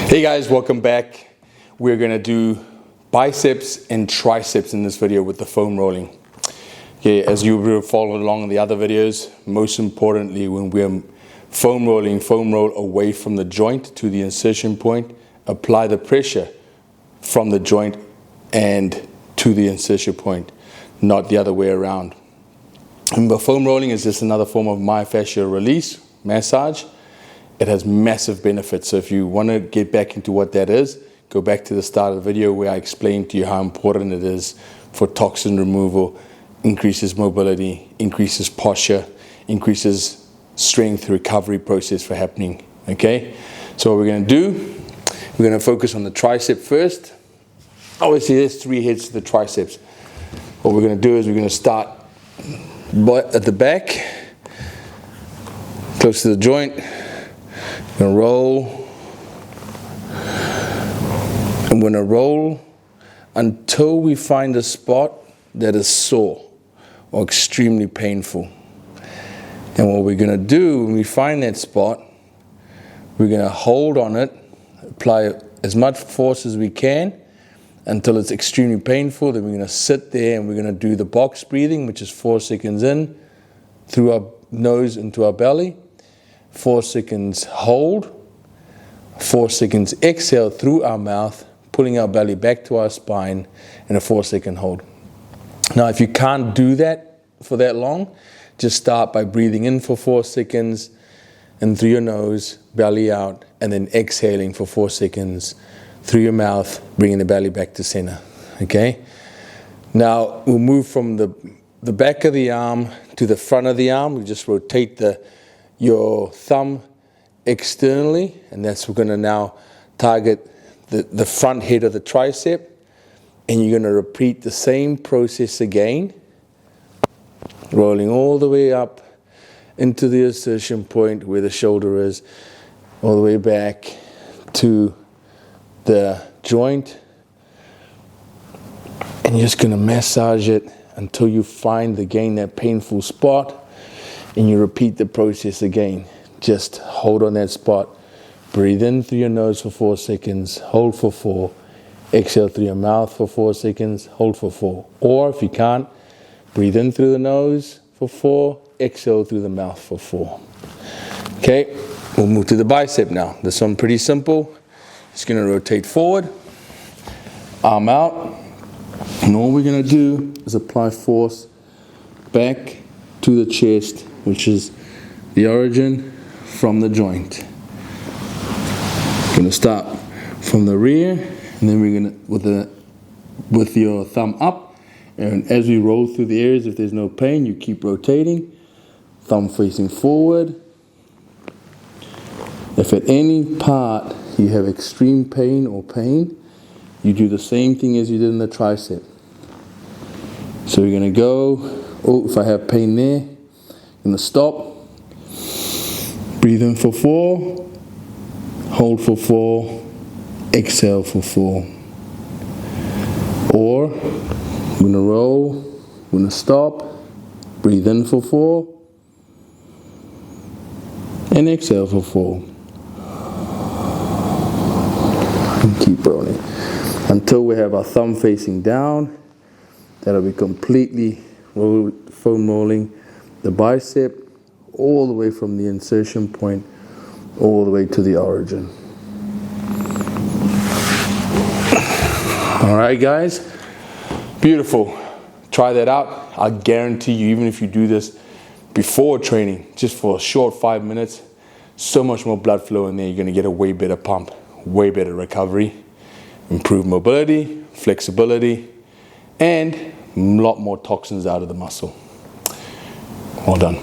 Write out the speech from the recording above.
Hey guys, welcome back. We're going to do biceps and triceps in this video with the foam rolling. Okay, as you will follow along in the other videos, most importantly when we're foam roll away from the joint to the insertion point, apply the pressure from the joint and to the insertion point, not the other way around. Remember, foam rolling is just another form of myofascial release, massage. It has massive benefits. So if you want to get back into what that is, go back to the start of the video where I explained to you how important it is for toxin removal, increases mobility, increases posture, increases strength recovery process for happening. Okay, so what we're going to do, we're going to focus on the tricep first. Obviously there's three heads to the triceps. What we're going to do is we're going to start at the back, close to the joint. I'm going to roll. I'm going to roll until we find a spot that is sore or extremely painful. And what we're going to do when we find that spot, we're going to hold on it, apply as much force as we can until it's extremely painful. Then we're going to sit there and we're going to do the box breathing, which is 4 seconds in through our nose into our belly. 4 seconds hold, 4 seconds exhale through our mouth, pulling our belly back to our spine, and a 4-second hold. Now, if you can't do that for that long, just start by breathing in for 4 seconds and through your nose, belly out, and then exhaling for 4 seconds through your mouth, bringing the belly back to center. Okay? Now, we'll move from the back of the arm to the front of the arm. We just rotate your thumb externally, and that's we're going to now target the front head of the tricep, and you're going to repeat the same process again, rolling all the way up into the insertion point where the shoulder is, all the way back to the joint, and you're just going to massage it until you find again that painful spot. And you repeat the process again. Just hold on that spot. Breathe in through your nose for 4 seconds. Hold for 4. Exhale through your mouth for 4 seconds. Hold for 4. Or if you can't, breathe in through the nose for 4. Exhale through the mouth for 4. Okay, we'll move to the bicep now. This one pretty simple. Just going to rotate forward. Arm out. And all we're going to do is apply force back to the chest, which is the origin from the joint. Going to start from the rear, and then we're going to with your thumb up, and as we roll through the areas, if there's no pain, you keep rotating, thumb facing forward. If at any part you have extreme pain or pain, you do the same thing as you did in the tricep. So we're going to go. Oh, if I have pain there, I'm going to stop. Breathe in for 4. Hold for 4. Exhale for 4. Or, I'm going to roll. I'm going to stop. Breathe in for 4. And exhale for 4. And keep rolling. Until we have our thumb facing down. That'll be completely foam rolling the bicep all the way from the insertion point all the way to the origin. All right, guys, beautiful. Try that out. I guarantee you, even if you do this before training, just for a short 5 minutes, so much more blood flow in there. You're going to get a way better pump, way better recovery, improved mobility, flexibility, and a lot more toxins out of the muscle. Well done.